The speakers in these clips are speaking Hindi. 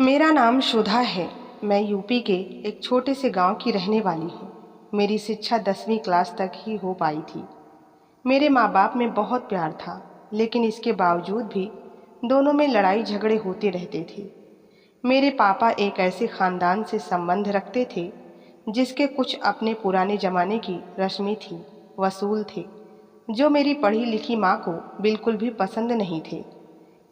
मेरा नाम सुधा है। मैं यूपी के एक छोटे से गांव की रहने वाली हूँ। मेरी शिक्षा 10वीं क्लास तक ही हो पाई थी। मेरे माँ बाप में बहुत प्यार था, लेकिन इसके बावजूद भी दोनों में लड़ाई झगड़े होते रहते थे। मेरे पापा एक ऐसे ख़ानदान से संबंध रखते थे जिसके कुछ अपने पुराने ज़माने की रस्में थी, वसूल थे, जो मेरी पढ़ी लिखी माँ को बिल्कुल भी पसंद नहीं थे।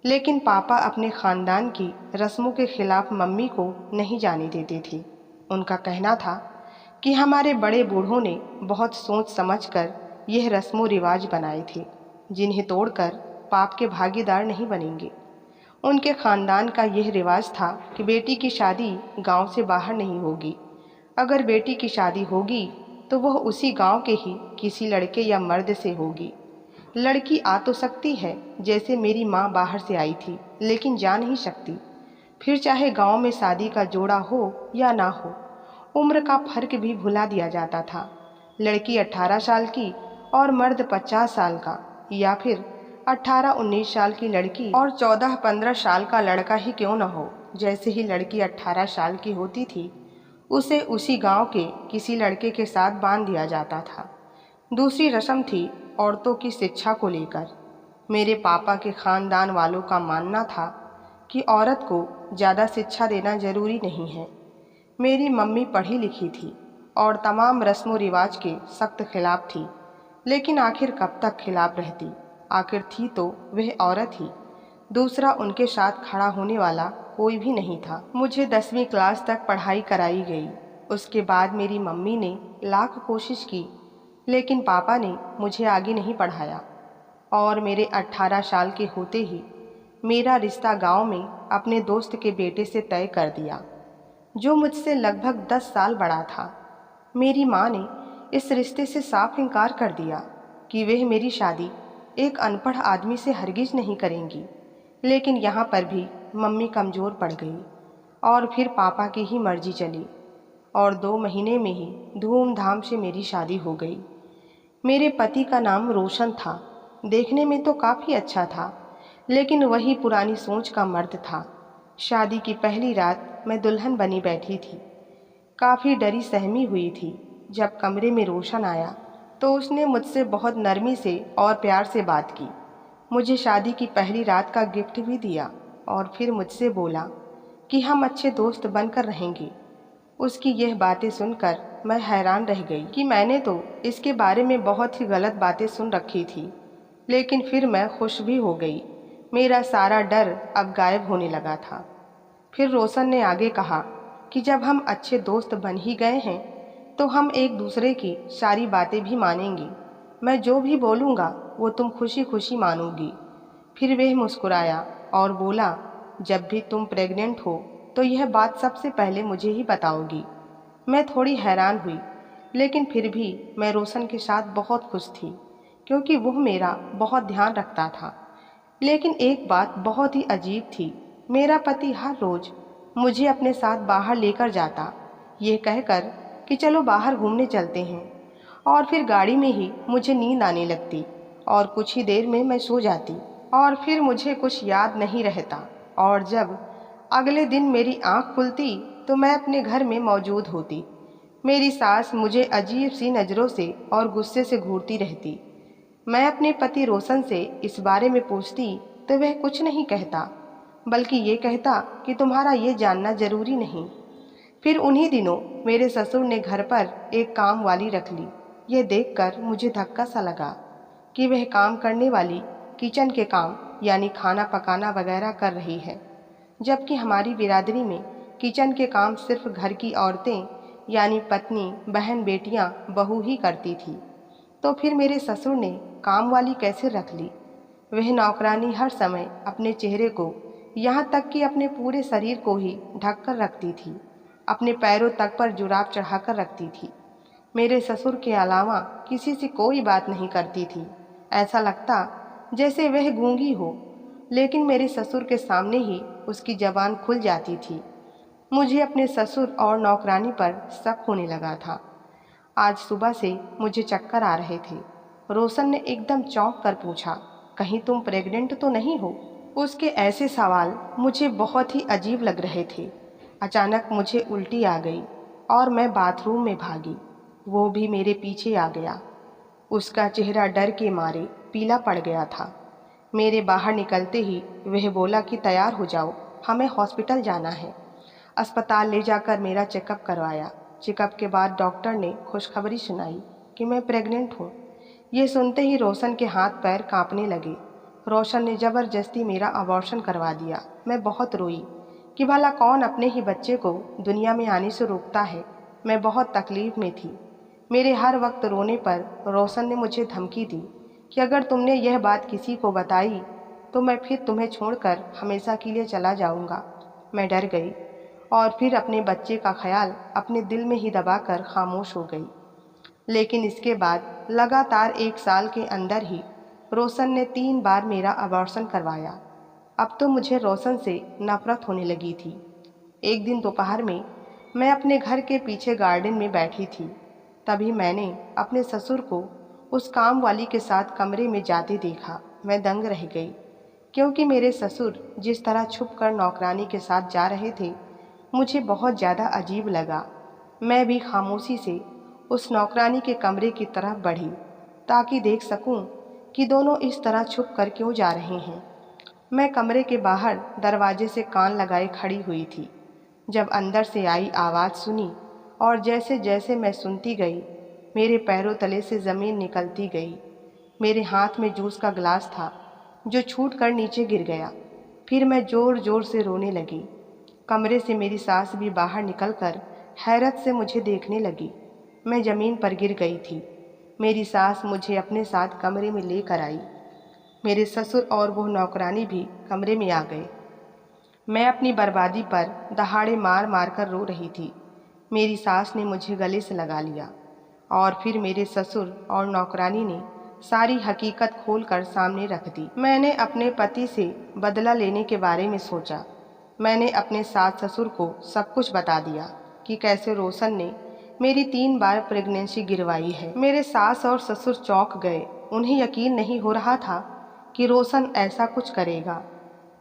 लेकिन पापा अपने खानदान की रस्मों के खिलाफ मम्मी को नहीं जाने देते थे। उनका कहना था कि हमारे बड़े बूढ़ों ने बहुत सोच समझकर यह रस्मों रिवाज बनाए थे, जिन्हें तोड़कर पाप के भागीदार नहीं बनेंगे। उनके खानदान का यह रिवाज था कि बेटी की शादी गांव से बाहर नहीं होगी। अगर बेटी की शादी होगी तो वह उसी गांव के ही किसी लड़के या मर्द से होगी। लड़की आ तो सकती है, जैसे मेरी माँ बाहर से आई थी, लेकिन जा नहीं सकती। फिर चाहे गांव में शादी का जोड़ा हो या ना हो, उम्र का फर्क भी भुला दिया जाता था। लड़की 18 साल की और मर्द 50 साल का, या फिर 18-19 साल की लड़की और 14-15 साल का लड़का ही क्यों न हो। जैसे ही लड़की 18 साल की होती थी, उसे उसी गांव के किसी लड़के के साथ बांध दिया जाता था। दूसरी रस्म थी औरतों की शिक्षा को लेकर। मेरे पापा के खानदान वालों का मानना था कि औरत को ज़्यादा शिक्षा देना जरूरी नहीं है। मेरी मम्मी पढ़ी लिखी थी और तमाम रस्मों रिवाज के सख्त खिलाफ थी, लेकिन आखिर कब तक खिलाफ रहती। आखिर थी तो वह औरत ही। दूसरा उनके साथ खड़ा होने वाला कोई भी नहीं था। मुझे 10वीं क्लास तक पढ़ाई कराई गई। उसके बाद मेरी मम्मी ने लाख कोशिश की, लेकिन पापा ने मुझे आगे नहीं पढ़ाया और मेरे 18 साल के होते ही मेरा रिश्ता गांव में अपने दोस्त के बेटे से तय कर दिया, जो मुझसे लगभग 10 साल बड़ा था। मेरी माँ ने इस रिश्ते से साफ इनकार कर दिया कि वह मेरी शादी एक अनपढ़ आदमी से हरगिज नहीं करेंगी। लेकिन यहाँ पर भी मम्मी कमज़ोर पड़ गई और फिर पापा की ही मर्जी चली और 2 महीने में ही धूमधाम से मेरी शादी हो गई। मेरे पति का नाम रोशन था। देखने में तो काफ़ी अच्छा था, लेकिन वही पुरानी सोच का मर्द था। शादी की पहली रात मैं दुल्हन बनी बैठी थी। काफ़ी डरी सहमी हुई थी। जब कमरे में रोशन आया तो उसने मुझसे बहुत नरमी से और प्यार से बात की। मुझे शादी की पहली रात का गिफ्ट भी दिया और फिर मुझसे बोला कि हम अच्छे दोस्त बनकर रहेंगे। उसकी यह बातें सुनकर मैं हैरान रह गई कि मैंने तो इसके बारे में बहुत ही गलत बातें सुन रखी थी। लेकिन फिर मैं खुश भी हो गई। मेरा सारा डर अब गायब होने लगा था। फिर रोशन ने आगे कहा कि जब हम अच्छे दोस्त बन ही गए हैं तो हम एक दूसरे की सारी बातें भी मानेंगे। मैं जो भी बोलूँगा वो तुम खुशी खुशी मानोगी। फिर वह मुस्कुराया और बोला, जब भी तुम प्रेग्नेंट हो तो यह बात सबसे पहले मुझे ही बताओगी। मैं थोड़ी हैरान हुई, लेकिन फिर भी मैं रोशन के साथ बहुत खुश थी, क्योंकि वह मेरा बहुत ध्यान रखता था। लेकिन एक बात बहुत ही अजीब थी। मेरा पति हर रोज़ मुझे अपने साथ बाहर लेकर जाता, ये कहकर कि चलो बाहर घूमने चलते हैं, और फिर गाड़ी में ही मुझे नींद आने लगती और कुछ ही देर में मैं सो जाती और फिर मुझे कुछ याद नहीं रहता। और जब अगले दिन मेरी आँख खुलती तो मैं अपने घर में मौजूद होती। मेरी सास मुझे अजीब सी नज़रों से और गुस्से से घूरती रहती। मैं अपने पति रोशन से इस बारे में पूछती तो वह कुछ नहीं कहता, बल्कि ये कहता कि तुम्हारा ये जानना ज़रूरी नहीं। फिर उन्हीं दिनों मेरे ससुर ने घर पर एक काम वाली रख ली। यह देखकर मुझे धक्का सा लगा कि वह काम करने वाली किचन के काम यानी खाना पकाना वगैरह कर रही है, जबकि हमारी बिरादरी में किचन के काम सिर्फ घर की औरतें यानी पत्नी, बहन, बेटियां, बहू ही करती थी। तो फिर मेरे ससुर ने काम वाली कैसे रख ली? वह नौकरानी हर समय अपने चेहरे को, यहाँ तक कि अपने पूरे शरीर को ही ढक कर रखती थी। अपने पैरों तक पर जुराब चढ़ाकर रखती थी। मेरे ससुर के अलावा किसी से कोई बात नहीं करती थी। ऐसा लगता जैसे वह गूंगी हो, लेकिन मेरे ससुर के सामने ही उसकी जबान खुल जाती थी। मुझे अपने ससुर और नौकरानी पर शक होने लगा था। आज सुबह से मुझे चक्कर आ रहे थे। रोशन ने एकदम चौंक कर पूछा, कहीं तुम प्रेग्नेंट तो नहीं हो? उसके ऐसे सवाल मुझे बहुत ही अजीब लग रहे थे। अचानक मुझे उल्टी आ गई और मैं बाथरूम में भागी। वो भी मेरे पीछे आ गया। उसका चेहरा डर के मारे पीला पड़ गया था। मेरे बाहर निकलते ही वह बोला कि तैयार हो जाओ, हमें हॉस्पिटल जाना है। अस्पताल ले जाकर मेरा चेकअप करवाया। चेकअप के बाद डॉक्टर ने खुशखबरी सुनाई कि मैं प्रेग्नेंट हूँ। ये सुनते ही रोशन के हाथ पैर कांपने लगे। रोशन ने ज़बरदस्ती मेरा अबॉर्शन करवा दिया। मैं बहुत रोई कि भला कौन अपने ही बच्चे को दुनिया में आने से रोकता है। मैं बहुत तकलीफ़ में थी। मेरे हर वक्त रोने पर रोशन ने मुझे धमकी दी कि अगर तुमने यह बात किसी को बताई तो मैं फिर तुम्हें छोड़कर हमेशा के लिए चला जाऊंगा। मैं डर गई और फिर अपने बच्चे का ख्याल अपने दिल में ही दबाकर खामोश हो गई। लेकिन इसके बाद लगातार 1 साल के अंदर ही रोशन ने 3 बार मेरा अबॉर्शन करवाया। अब तो मुझे रोशन से नफरत होने लगी थी। एक दिन दोपहर में मैं अपने घर के पीछे गार्डन में बैठी थी। तभी मैंने अपने ससुर को उस काम वाली के साथ कमरे में जाते देखा। मैं दंग रह गई, क्योंकि मेरे ससुर जिस तरह छुपकर नौकरानी के साथ जा रहे थे मुझे बहुत ज़्यादा अजीब लगा। मैं भी खामोशी से उस नौकरानी के कमरे की तरफ बढ़ी ताकि देख सकूं कि दोनों इस तरह छुप कर क्यों जा रहे हैं। मैं कमरे के बाहर दरवाजे से कान लगाए खड़ी हुई थी। जब अंदर से आई आवाज़ सुनी और जैसे जैसे मैं सुनती गई मेरे पैरों तले से ज़मीन निकलती गई। मेरे हाथ में जूस का गिलास था जो छूट कर नीचे गिर गया। फिर मैं ज़ोर ज़ोर से रोने लगी। कमरे से मेरी सास भी बाहर निकलकर हैरत से मुझे देखने लगी। मैं ज़मीन पर गिर गई थी। मेरी सास मुझे अपने साथ कमरे में लेकर आई। मेरे ससुर और वो नौकरानी भी कमरे में आ गए। मैं अपनी बर्बादी पर दहाड़े मार मार कर रो रही थी। मेरी सास ने मुझे गले से लगा लिया और फिर मेरे ससुर और नौकरानी ने सारी हकीकत खोलकर सामने रख दी। मैंने अपने पति से बदला लेने के बारे में सोचा। मैंने अपने सास ससुर को सब कुछ बता दिया कि कैसे रोशन ने मेरी 3 बार प्रेगनेंसी गिरवाई है। मेरे सास और ससुर चौंक गए। उन्हें यकीन नहीं हो रहा था कि रोशन ऐसा कुछ करेगा।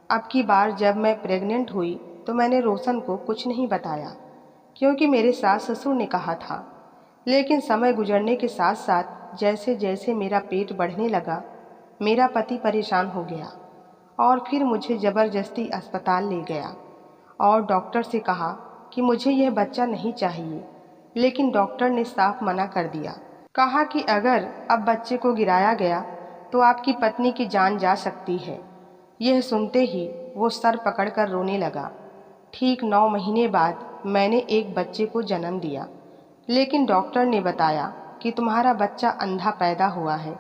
अब की बार जब मैं प्रेग्नेंट हुई तो मैंने रोशन को कुछ नहीं बताया, क्योंकि मेरे सास ससुर ने कहा था। लेकिन समय गुजरने के साथ साथ जैसे जैसे मेरा पेट बढ़ने लगा मेरा पति परेशान हो गया और फिर मुझे ज़बरदस्ती अस्पताल ले गया और डॉक्टर से कहा कि मुझे यह बच्चा नहीं चाहिए। लेकिन डॉक्टर ने साफ मना कर दिया। कहा कि अगर अब बच्चे को गिराया गया तो आपकी पत्नी की जान जा सकती है। यह सुनते ही वो सर पकड़कर रोने लगा। ठीक 9 महीने बाद मैंने एक बच्चे को जन्म दिया। लेकिन डॉक्टर ने बताया कि तुम्हारा बच्चा अंधा पैदा हुआ है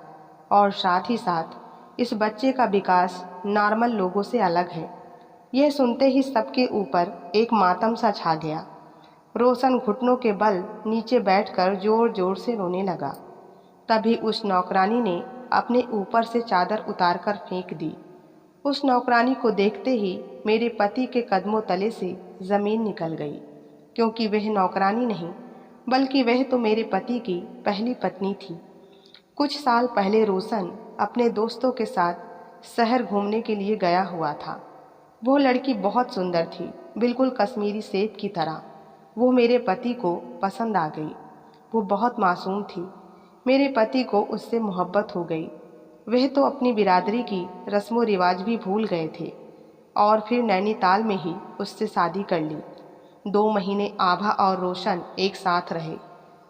और साथ ही साथ इस बच्चे का विकास नॉर्मल लोगों से अलग है। यह सुनते ही सबके ऊपर एक मातम सा छा गया। रोशन घुटनों के बल नीचे बैठकर जोर जोर से रोने लगा। तभी उस नौकरानी ने अपने ऊपर से चादर उतारकर फेंक दी। उस नौकरानी को देखते ही मेरे पति के कदमों तले से ज़मीन निकल गई, क्योंकि वह नौकरानी नहीं बल्कि वह तो मेरे पति की पहली पत्नी थी। कुछ साल पहले रोशन अपने दोस्तों के साथ शहर घूमने के लिए गया हुआ था। वो लड़की बहुत सुंदर थी, बिल्कुल कश्मीरी सेब की तरह। वो मेरे पति को पसंद आ गई। वो बहुत मासूम थी। मेरे पति को उससे मोहब्बत हो गई। वह तो अपनी बिरादरी की रस्मों रिवाज भी भूल गए थे और फिर नैनीताल में ही उससे शादी कर ली। 2 महीने आभा और रोशन एक साथ रहे।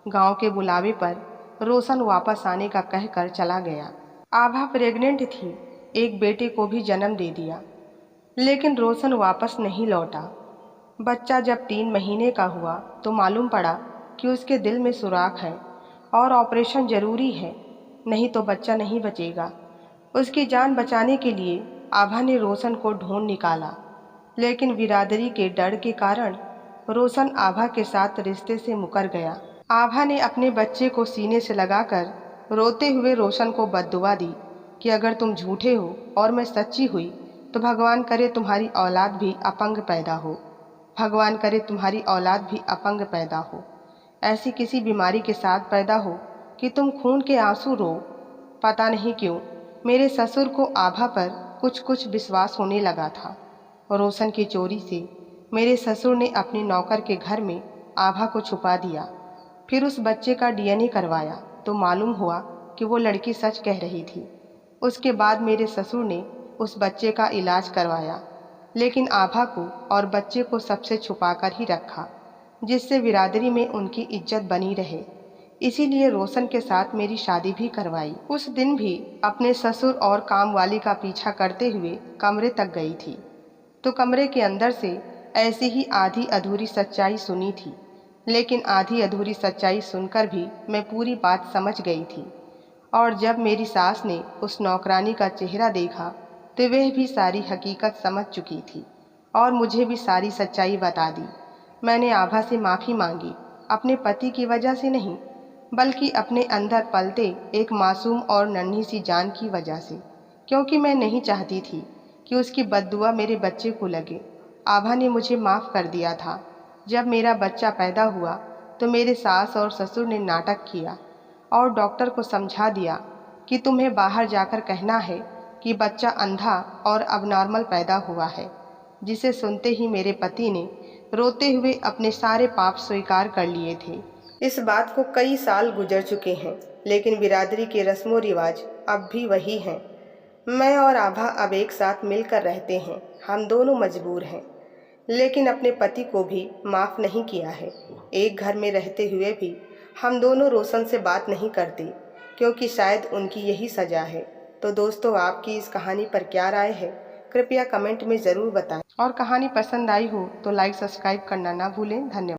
गांव के बुलावे पर रोशन वापस आने का कहकर चला गया। आभा प्रेग्नेंट थी, एक बेटे को भी जन्म दे दिया। लेकिन रोशन वापस नहीं लौटा। बच्चा जब 3 महीने का हुआ तो मालूम पड़ा कि उसके दिल में सुराख है और ऑपरेशन ज़रूरी है, नहीं तो बच्चा नहीं बचेगा। उसकी जान बचाने के लिए आभा ने रोशन को ढूंढ निकाला, लेकिन बिरादरी के डर के कारण रोशन आभा के साथ रिश्ते से मुकर गया। आभा ने अपने बच्चे को सीने से लगाकर रोते हुए रोशन को बद्दुआ दी कि अगर तुम झूठे हो और मैं सच्ची हुई तो भगवान करे तुम्हारी औलाद भी अपंग पैदा हो। भगवान करे तुम्हारी औलाद भी अपंग पैदा हो, ऐसी किसी बीमारी के साथ पैदा हो कि तुम खून के आंसू रो। पता नहीं क्यों मेरे ससुर को आभा पर कुछ कुछ विश्वास होने लगा था। रोशन की चोरी से मेरे ससुर ने अपने नौकर के घर में आभा को छुपा दिया। फिर उस बच्चे का डीएनए करवाया तो मालूम हुआ कि वो लड़की सच कह रही थी। उसके बाद मेरे ससुर ने उस बच्चे का इलाज करवाया, लेकिन आभा को और बच्चे को सबसे छुपाकर ही रखा, जिससे बिरादरी में उनकी इज्जत बनी रहे। इसीलिए रोशन के साथ मेरी शादी भी करवाई। उस दिन भी अपने ससुर और कामवाली का पीछा करते हुए कमरे तक गई थी, तो कमरे के अंदर से ऐसी ही आधी अधूरी सच्चाई सुनी थी। लेकिन आधी अधूरी सच्चाई सुनकर भी मैं पूरी बात समझ गई थी। और जब मेरी सास ने उस नौकरानी का चेहरा देखा तो वह भी सारी हकीकत समझ चुकी थी और मुझे भी सारी सच्चाई बता दी। मैंने आभा से माफ़ी मांगी, अपने पति की वजह से नहीं, बल्कि अपने अंदर पलते एक मासूम और नन्ही सी जान की वजह से, क्योंकि मैं नहीं चाहती थी कि उसकी बद्दुआ मेरे बच्चे को लगे। आभा ने मुझे माफ़ कर दिया था। जब मेरा बच्चा पैदा हुआ तो मेरे सास और ससुर ने नाटक किया और डॉक्टर को समझा दिया कि तुम्हें बाहर जाकर कहना है कि बच्चा अंधा और अबनॉर्मल पैदा हुआ है, जिसे सुनते ही मेरे पति ने रोते हुए अपने सारे पाप स्वीकार कर लिए थे। इस बात को कई साल गुजर चुके हैं, लेकिन बिरादरी के रस्मों रिवाज अब भी वही हैं। मैं और आभा अब एक साथ मिलकर रहते हैं। हम दोनों मजबूर हैं, लेकिन अपने पति को भी माफ़ नहीं किया है। एक घर में रहते हुए भी हम दोनों रोशन से बात नहीं करते, क्योंकि शायद उनकी यही सज़ा है। तो दोस्तों, आपकी इस कहानी पर क्या राय है, कृपया कमेंट में ज़रूर बताएं। और कहानी पसंद आई हो तो लाइक सब्सक्राइब करना ना भूलें। धन्यवाद।